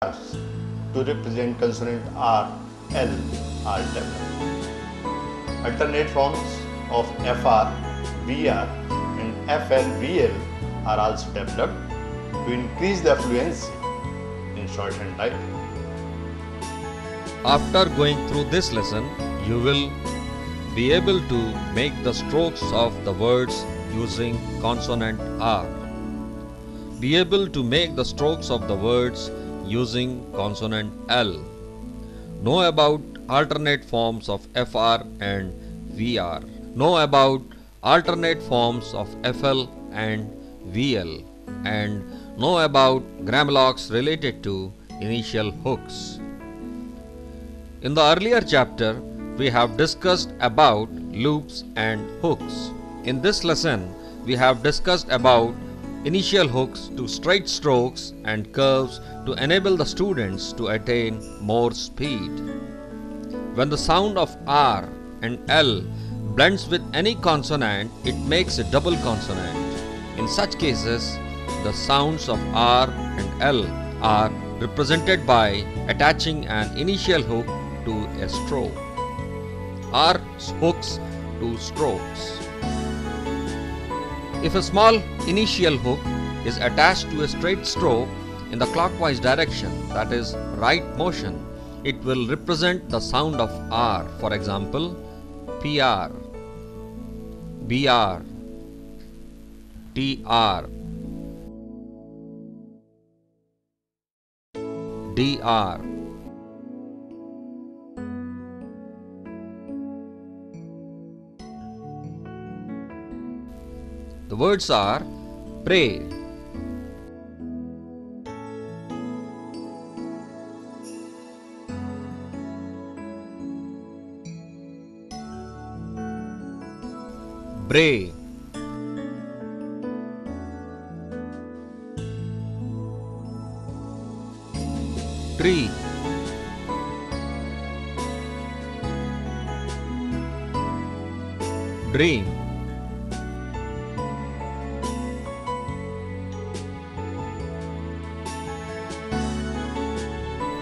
to represent consonant R, L are developed. Alternate forms of FR, VR and FL, are also developed to increase the fluency in shorthand typing. After going through this lesson, you will be able to make the strokes of the words using consonant R. Be able to make the strokes of the words using consonant L. Know about alternate forms of FR and VR. Know about alternate forms of FL and VL, and know about grammar locks related to initial hooks. In the earlier chapter, we have discussed about loops and hooks. In this lesson, we have discussed about initial hooks to straight strokes and curves to enable the students to attain more speed. When the sound of R and L blends with any consonant, it makes a double consonant. In such cases, the sounds of R and L are represented by attaching an initial hook to a stroke. R hooks to strokes. If a small initial hook is attached to a straight stroke in the clockwise direction, that is right motion, it will represent the sound of R. For example, PR, BR, TR, DR. The words are pray, bray, tree, dream,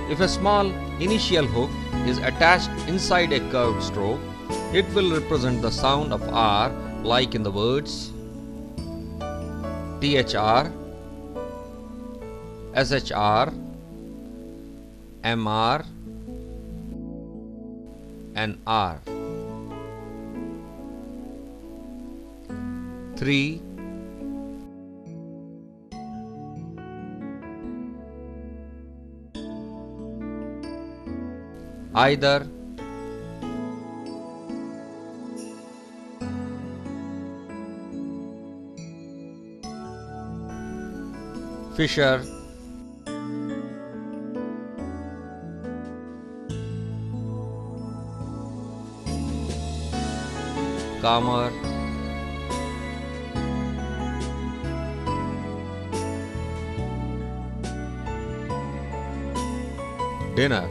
If a small initial hook is attached inside a curved stroke, it will represent the sound of R, like in the words THR, SHR, MR, and R. 3, either, Fisher, Calmer, dinner.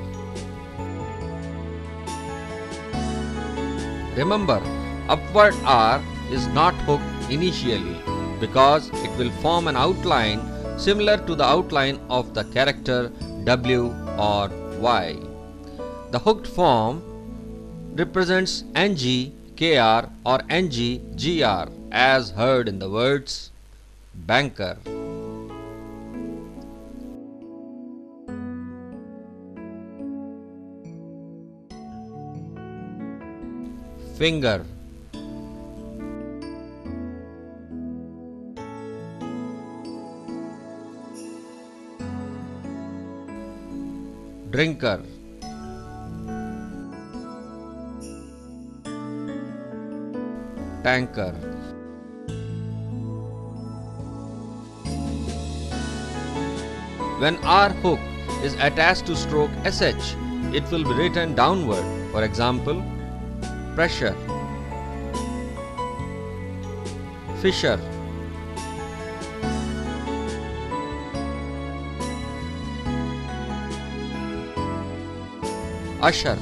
Remember, upward R is not hooked initially because it will form an outline similar to the outline of the character W or Y. The hooked form represents NG, KR or NG, GR as heard in the words banker, finger, drinker, tanker. When R hook is attached to stroke SH, it will be written downward. For example, pressure, Fisher, usher,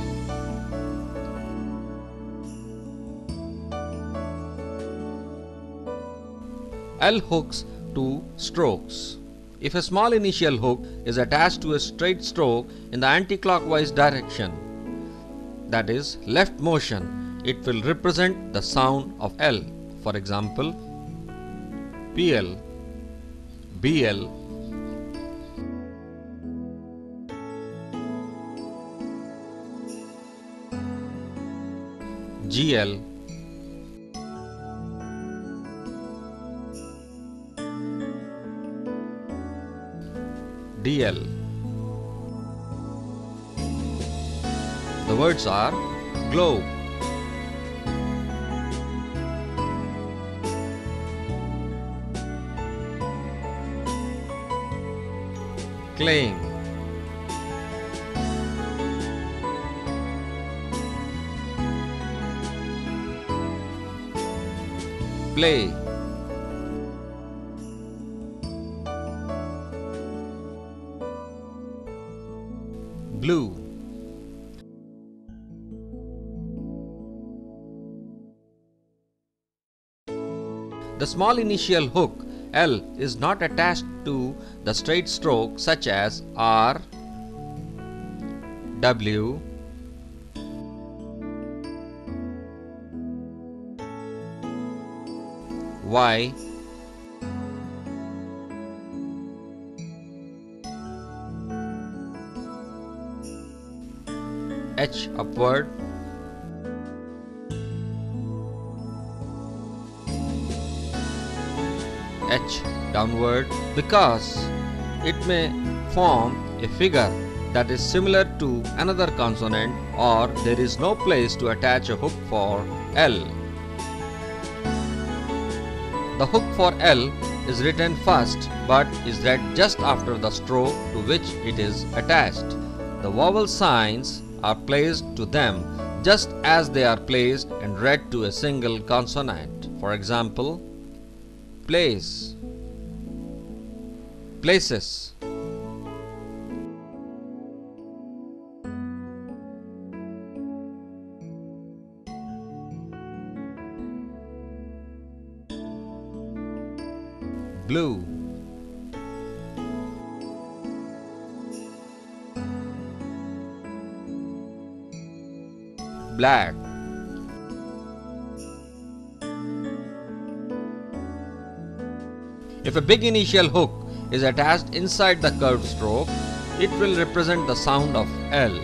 L hooks to strokes. If a small initial hook is attached to a straight stroke in the anti-clockwise direction, that is left motion, it will represent the sound of L. For example, PL, BL, GL, DL. The words are globe, claim, play, blue, the small initial hook L is not attached to the straight stroke such as R, W, Y, H upward, H downward, because it may form a figure that is similar to another consonant, or there is no place to attach a hook for L. The hook for L is written first but is read just after the stroke to which it is attached. The vowel signs are placed to them just as they are placed and read to a single consonant. For example, place, places, blue, black, if a big initial hook is attached inside the curved stroke, it will represent the sound of L.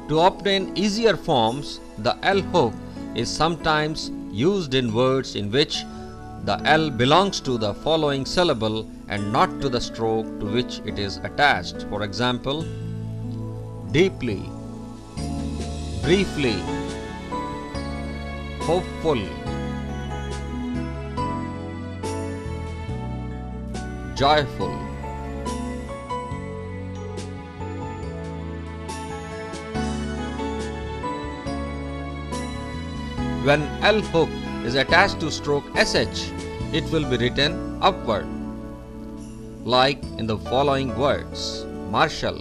To obtain easier forms, the L hook is sometimes used in words in which the L belongs to the following syllable and not to the stroke to which it is attached. For example, deeply, briefly, hopeful, joyful. When L hook is attached to stroke SH, it will be written upward, like in the following words: martial,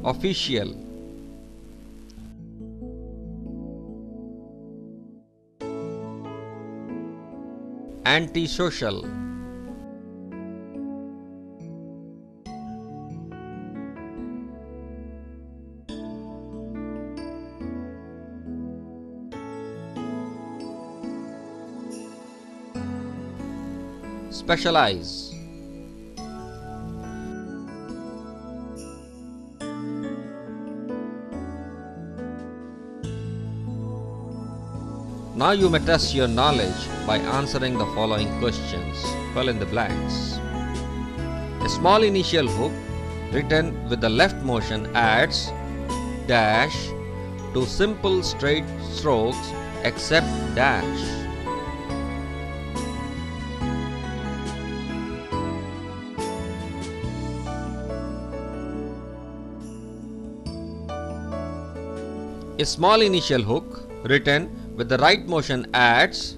official, antisocial, specialize, Now you may test your knowledge by answering the following questions. Fill in the blanks. A small initial hook written with the left motion adds dash to simple straight strokes except dash. A small initial hook written with the right motion adds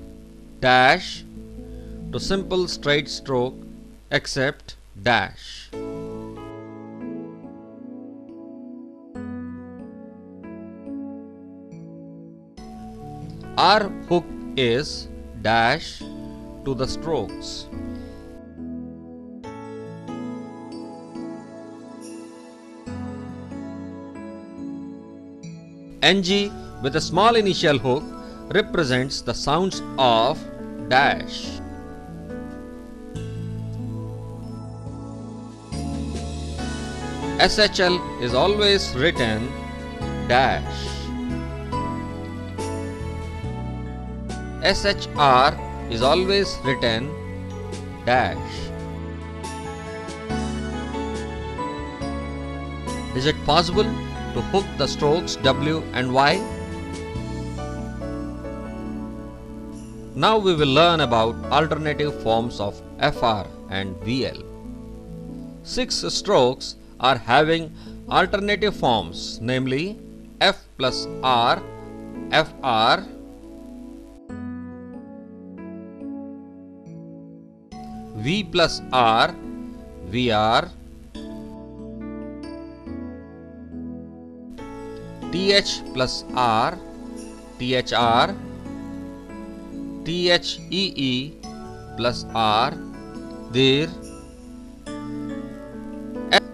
dash to simple straight stroke except dash. Our hook is dash to the strokes. NG with a small initial hook represents the sounds of dash. SHL is always written dash. SHR is always written dash. Is it possible to hook the strokes W and Y? Now we will learn about alternative forms of FR and VL. 6 strokes are having alternative forms, namely F plus R, FR, V plus R, VR, TH plus R, THR, THEE plus R, there.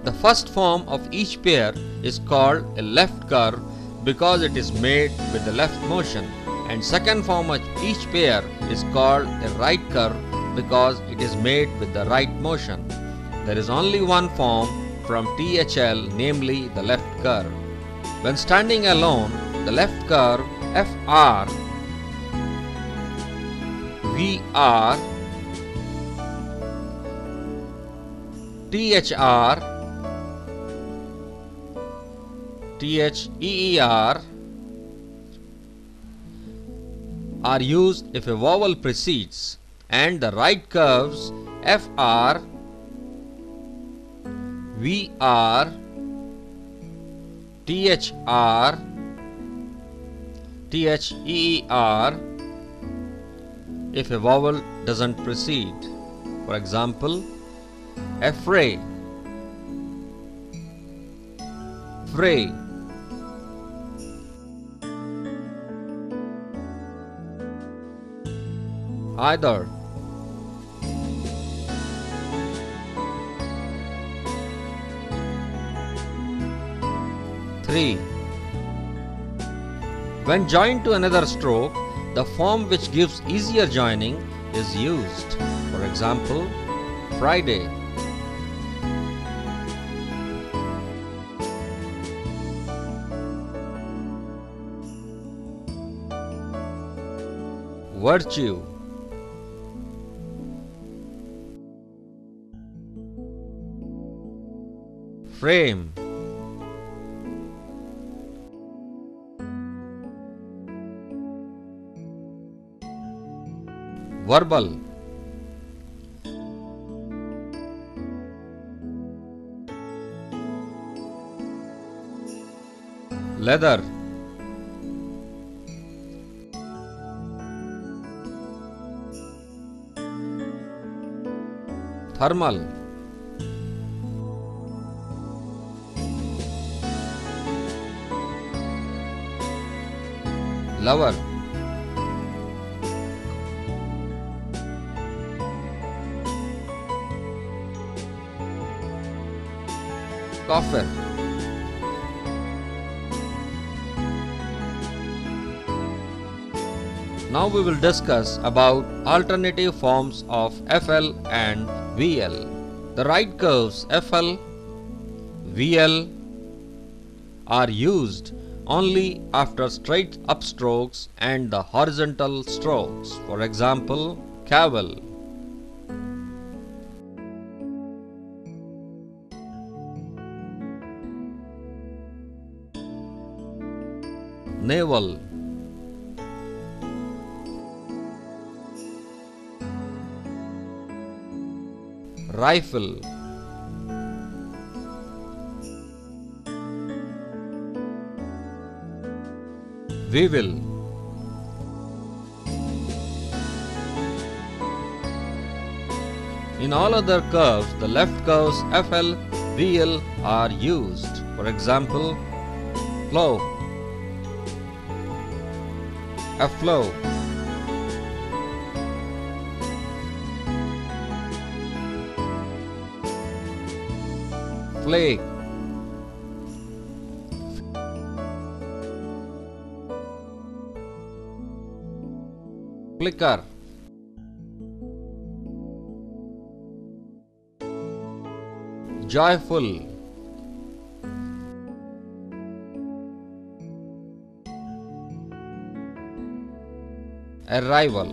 The first form of each pair is called a left curve because it is made with the left motion, and second form of each pair is called a right curve because it is made with the right motion. There is only one form from THL, namely the left curve. When standing alone, the left curve FR, VR, THR, THEER are used if a vowel precedes, and the right curves FR, VR, THR, THEER if a vowel doesn't precede. For example, affray, fray, either, three. When joined to another stroke, the form which gives easier joining is used. For example, Friday, virtue, frame, verbal, leather, thermal, lover, coffer, now we will discuss about alternative forms of FL and VL. The right curves FL, VL are used only after straight up strokes and the horizontal strokes. For example, cavil. Naval. Rifle. We will. In all other curves, the left curves FL, VL are used. For example, flow, flow, flake, flicker, joyful, arrival.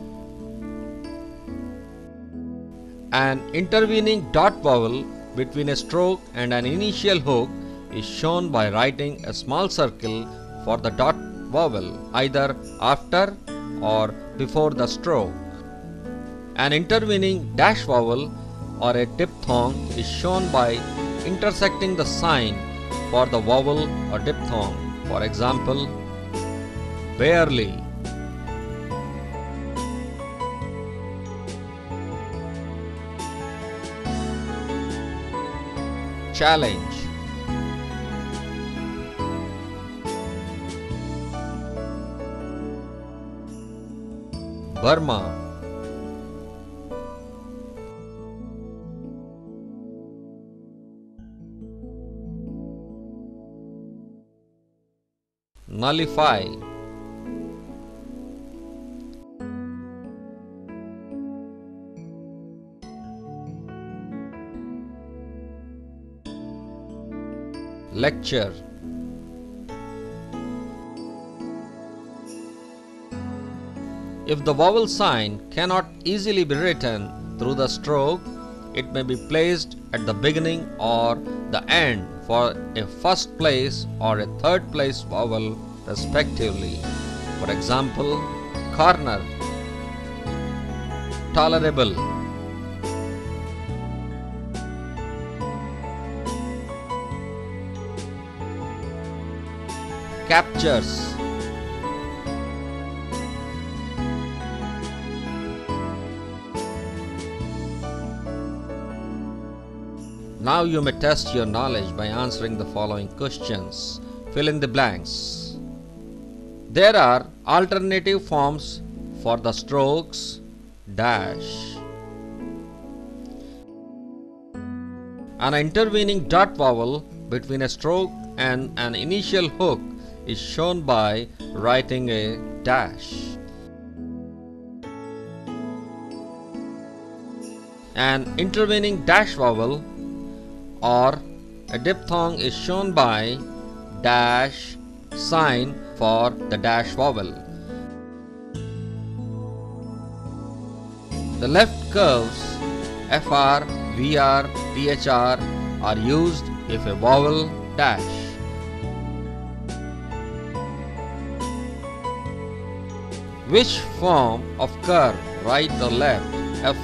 An intervening dot vowel between a stroke and an initial hook is shown by writing a small circle for the dot vowel either after or before the stroke. An intervening dash vowel or a diphthong is shown by intersecting the sign for the vowel or diphthong. For example, barely, challenge, Burma, nullify, lecture, if the vowel sign cannot easily be written through the stroke, it may be placed at the beginning or the end for a first place or a third place vowel respectively. For example, corner, tolerable, captures, Now you may test your knowledge by answering the following questions. Fill in the blanks. There are alternative forms for the strokes dash. An intervening dot vowel between a stroke and an initial hook is shown by writing a dash. An intervening dash vowel or a diphthong is shown by dash sign for the dash vowel. The left curves FR, VR, THR are used if a vowel dash. Which form of curve, right or left,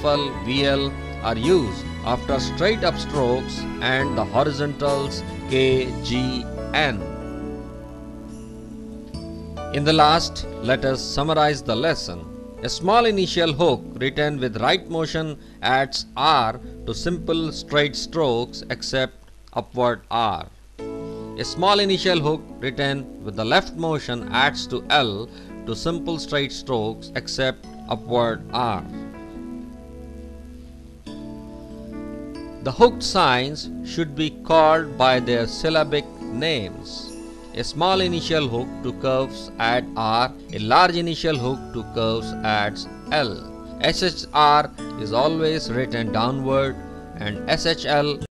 FL, VL are used after straight up strokes and the horizontals K, G, N? In the last, let us summarize the lesson. A small initial hook written with right motion adds R to simple straight strokes except upward R. A small initial hook written with the left motion adds to L to simple straight strokes except upward R. The hooked signs should be called by their syllabic names. A small initial hook to curves add R, a large initial hook to curves adds L. SHR is always written downward and SHL